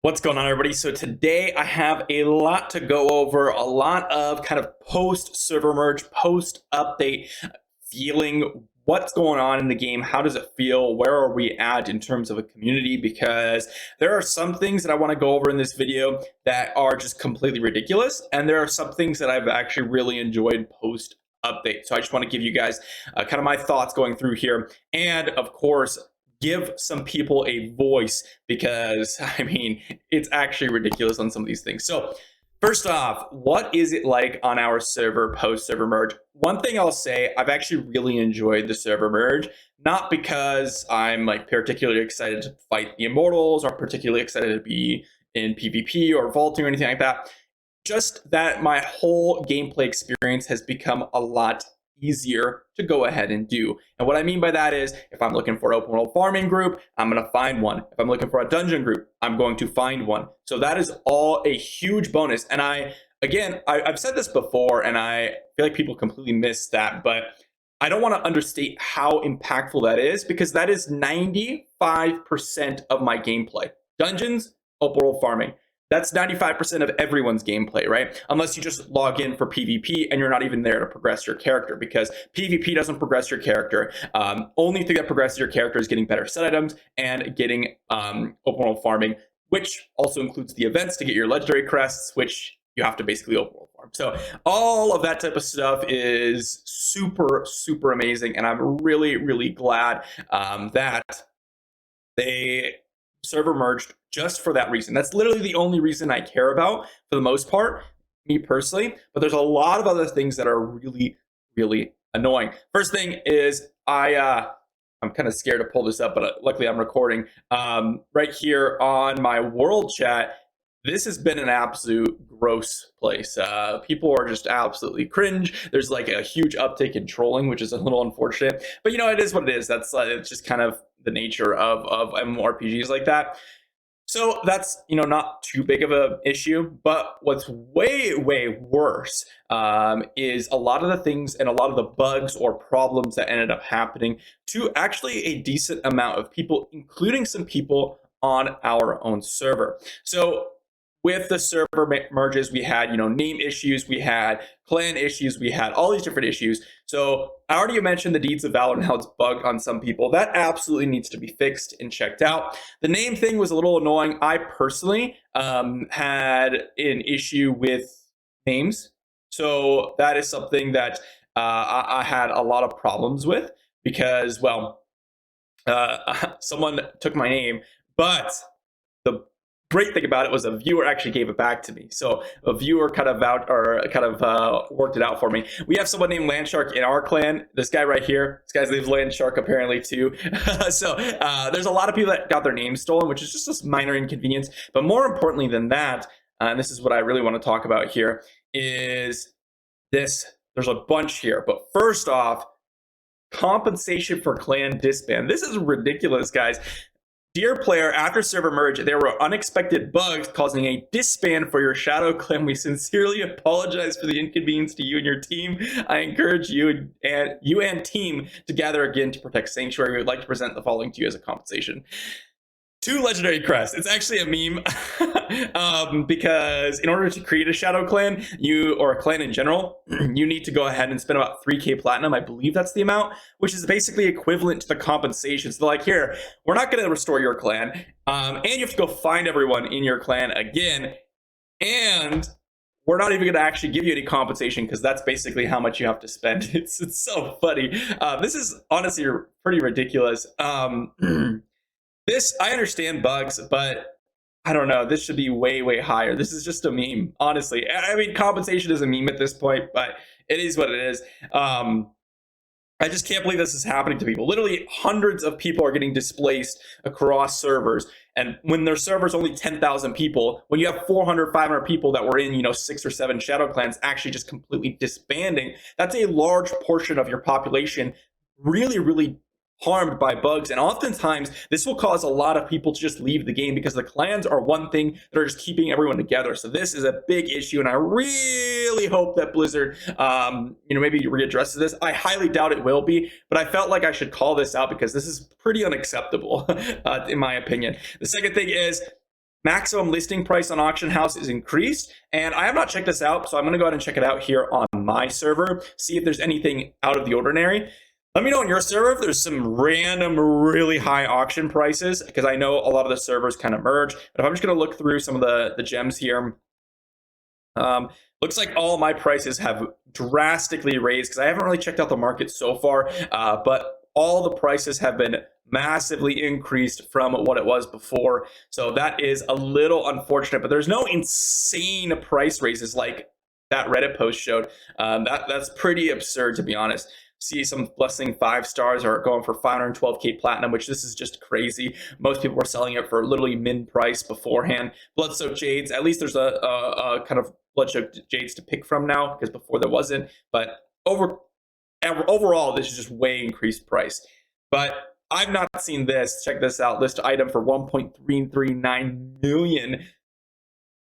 What's going on, everybody? So today I have a lot to go over, a lot of kind of post server merge, post update feeling, what's going on in the game, how does it feel, where are we at in terms of a community, because there are some things that I want to go over in this video that are just completely ridiculous, and there are some things that I've actually really enjoyed post update. So I just want to give you guys kind of my thoughts going through here, and of course give some people a voice, because I mean, it's actually ridiculous on some of these things. So first off, what is it like on our server post server merge? One thing I'll say, I've actually really enjoyed the server merge, not because I'm like particularly excited to fight the Immortals or particularly excited to be in PvP or vaulting or anything like that. Just that my whole gameplay experience has become a lot easier to go ahead and do. And what I mean by that is, if I'm looking for an open world farming group, I'm going to find one. If I'm looking for a dungeon group, I'm going to find one. So that is all a huge bonus. And I've said this before, and I feel like people completely miss that, but I don't want to understate how impactful that is, because that is 95% of my gameplay. Dungeons, open world farming. That's 95% of everyone's gameplay, right? Unless you just log in for PvP and you're not even there to progress your character, because PvP doesn't progress your character. Only thing that progresses your character is getting better set items and getting open world farming, which also includes the events to get your legendary crests, which you have to basically open world farm. So all of that type of stuff is super, super amazing. And I'm really, really glad that they server merged just for that reason. That's literally the only reason I care about, for the most part, me personally. But there's a lot of other things that are really, really annoying. First thing is I'm kind of scared to pull this up, but luckily I'm recording. Right here on my world chat, this has been an absolute gross place. People are just absolutely cringe. There's like a huge uptick in trolling, which is a little unfortunate. But you know, it is what it is. That's it's just kind of the nature of MMORPGs like that. So that's, you know, not too big of an issue. But what's way, way worse is a lot of the things and a lot of the bugs or problems that ended up happening to actually a decent amount of people, including some people on our own server. So with the server merges, we had, you know, name issues, we had clan issues, we had all these different issues. So I already mentioned the Deeds of Valor and how it's bugged on some people. That absolutely needs to be fixed and checked out. The name thing was a little annoying. I personally had an issue with names. So that is something that I had a lot of problems with, because, well, someone took my name, but the great thing about it was a viewer actually gave it back to me. So a viewer kind of worked it out for me. We have someone named Landshark in our clan. This guy right here, this guy's named Landshark apparently too. So there's a lot of people that got their names stolen, which is just a minor inconvenience. But more importantly than that, and this is what I really want to talk about here, is this. There's a bunch here. But first off, compensation for clan disband. This is ridiculous, guys. Dear player, after server merge, there were unexpected bugs causing a disband for your shadow clan. We sincerely apologize for the inconvenience to you and your team. I encourage you and team to gather again to protect Sanctuary. We would like to present the following to you as a compensation. 2 legendary crests. It's actually a meme because in order to create a shadow clan, or a clan in general, you need to go ahead and spend about 3k platinum. I believe that's the amount, which is basically equivalent to the compensation. So like, here, we're not going to restore your clan, and you have to go find everyone in your clan again, and we're not even going to actually give you any compensation, because that's basically how much you have to spend. It's so funny. This is honestly pretty ridiculous. I understand bugs, but I don't know. This should be way, way higher. This is just a meme, honestly. I mean, compensation is a meme at this point, but it is what it is. I just can't believe this is happening to people. Literally, hundreds of people are getting displaced across servers. And when their server's only 10,000 people, when you have 400, 500 people that were in, 6 or 7 shadow clans actually just completely disbanding, that's a large portion of your population really, really harmed by bugs. And oftentimes this will cause a lot of people to just leave the game, because the clans are one thing that are just keeping everyone together. So this is a big issue, and I really hope that Blizzard maybe readdresses this. I highly doubt it will be, but I felt like I should call this out because this is pretty unacceptable in my opinion. The second thing is, maximum listing price on Auction House is increased. And I have not checked this out, so I'm going to go ahead and check it out here on my server, see if there's anything out of the ordinary. Let me know on your server if there's some random, really high auction prices, because I know a lot of the servers kind of merge. But if I'm just going to look through some of the gems here, looks like all my prices have drastically raised, because I haven't really checked out the market so far, but all the prices have been massively increased from what it was before. So that is a little unfortunate, but there's no insane price raises like that Reddit post showed. That's pretty absurd, to be honest. See some Blessing 5 stars are going for 512k platinum, which this is just crazy. Most people were selling it for literally min price beforehand. Bloodsoaked Jades, at least there's a kind of Bloodsoaked Jades to pick from now, because before there wasn't. But overall, this is just way increased price. But I've not seen this. Check this out. List item for 1.339 million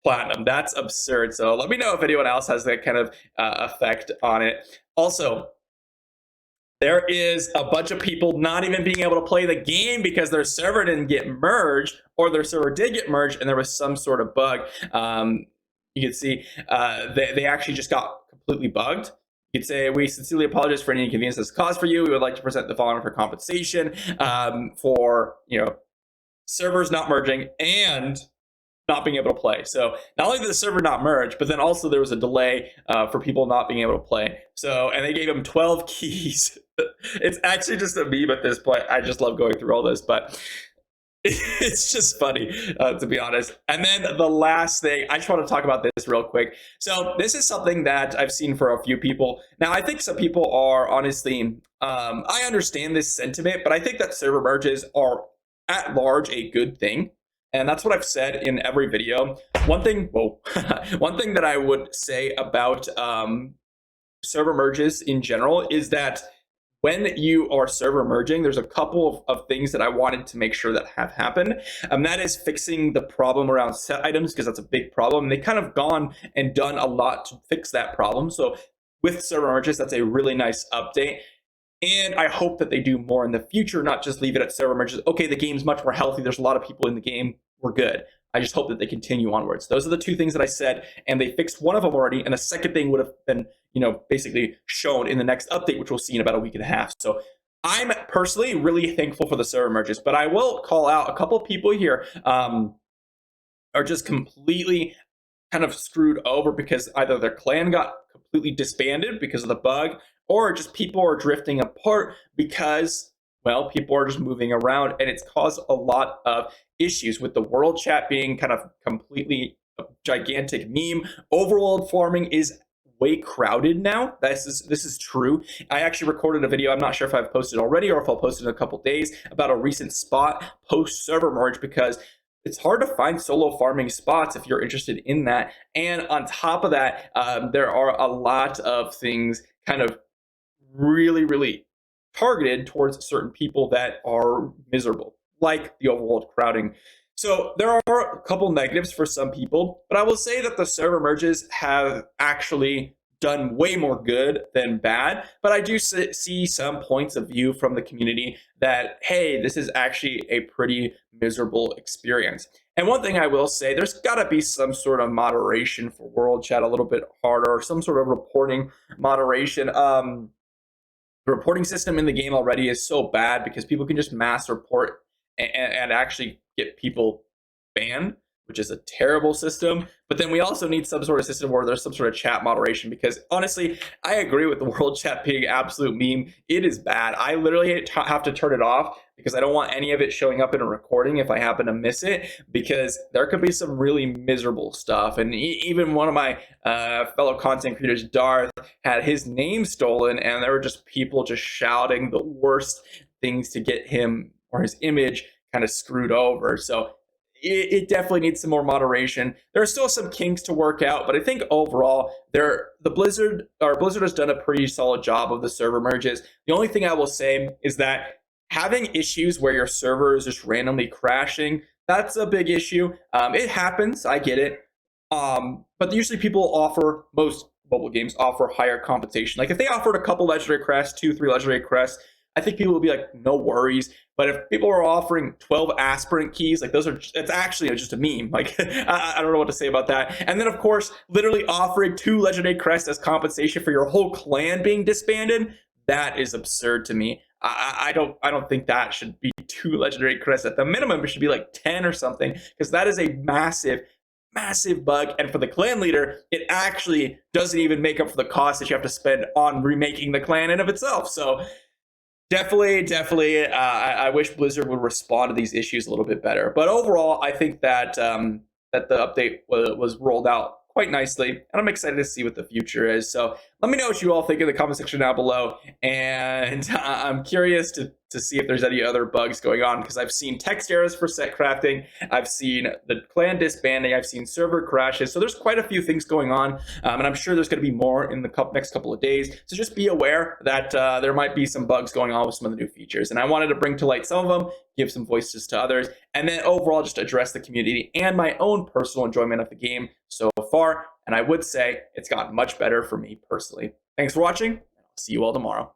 platinum. That's absurd. So let me know if anyone else has that kind of effect on it. Also, there is a bunch of people not even being able to play the game because their server didn't get merged, or their server did get merged and there was some sort of bug. You can see they actually just got completely bugged. You could say, we sincerely apologize for any inconvenience this caused for you. We would like to present the following for compensation for servers not merging and not being able to play. So not only did the server not merge, but then also there was a delay for people not being able to play. So, and they gave them 12 keys. It's actually just a meme at this point. I just love going through all this, but it's just funny, to be honest. And then the last thing, I just want to talk about this real quick. So this is something that I've seen for a few people. Now, I think some people are honestly, I understand this sentiment, but I think that server merges are at large a good thing. And that's what I've said in every video. One thing that I would say about server merges in general is that when you are server merging, there's a couple of things that I wanted to make sure that have happened. That is fixing the problem around set items, because that's a big problem. And they kind of gone and done a lot to fix that problem. So with server merges, that's a really nice update. And I hope that they do more in the future, not just leave it at server merges. Okay, the game's much more healthy. There's a lot of people in the game. We're good. I just hope that they continue onwards. Those are the two things that I said, and they fixed one of them already. And the second thing would have been, basically shown in the next update, which we'll see in about a week and a half. So I'm personally really thankful for the server merges, but I will call out a couple of people here are just completely kind of screwed over because either their clan got completely disbanded because of the bug, or just people are drifting apart because, well, people are just moving around, and it's caused a lot of issues with the world chat being kind of completely a gigantic meme. Overworld farming is way crowded now. This is true. I actually recorded a video, I'm not sure if I've posted already or if I'll post it in a couple days, about a recent spot post server merge, because it's hard to find solo farming spots if you're interested in that. And on top of that, there are a lot of things kind of really, really targeted towards certain people that are miserable, like the overworld crowding. So there are a couple negatives for some people, but I will say that the server merges have actually done way more good than bad. But I do see some points of view from the community that, hey, this is actually a pretty miserable experience. And one thing I will say, there's got to be some sort of moderation for world chat a little bit harder, or some sort of reporting moderation. The reporting system in the game already is so bad because people can just mass report and actually get people banned, which is a terrible system. But then we also need some sort of system where there's some sort of chat moderation, because honestly, I agree with the world chat being absolute meme. It is bad. I literally have to turn it off because I don't want any of it showing up in a recording if I happen to miss it, because there could be some really miserable stuff. And even one of my fellow content creators, Darth, had his name stolen, and there were just people just shouting the worst things to get him or his image kind of screwed over. So it definitely needs some more moderation. There are still some kinks to work out, but I think overall, Blizzard has done a pretty solid job of the server merges. The only thing I will say is that having issues where your server is just randomly crashing, that's a big issue. It happens, I get it. But usually most mobile games offer higher compensation. Like if they offered a couple legendary crests, 2-3 legendary crests, I think people will be like, no worries. But if people are offering 12 aspirant keys, like those are, it's actually just a meme. Like, I don't know what to say about that. And then, of course, literally offering 2 legendary crests as compensation for your whole clan being disbanded. That is absurd to me. I don't think that should be 2 legendary crests. At the minimum, it should be like 10 or something, because that is a massive bug. And for the clan leader, it actually doesn't even make up for the cost that you have to spend on remaking the clan in of itself. So definitely, I wish Blizzard would respond to these issues a little bit better. But overall, I think that that the update was rolled out quite nicely, and I'm excited to see what the future is. So let me know what you all think in the comment section down below, and I'm curious to see if there's any other bugs going on, because I've seen text errors for set crafting, I've seen the clan disbanding, I've seen server crashes, so there's quite a few things going on, and I'm sure there's going to be more in the next couple of days. So just be aware that there might be some bugs going on with some of the new features, and I wanted to bring to light some of them, give some voices to others, and then overall just address the community and my own personal enjoyment of the game so far. And I would say it's gotten much better for me personally. Thanks for watching. I'll see you all tomorrow.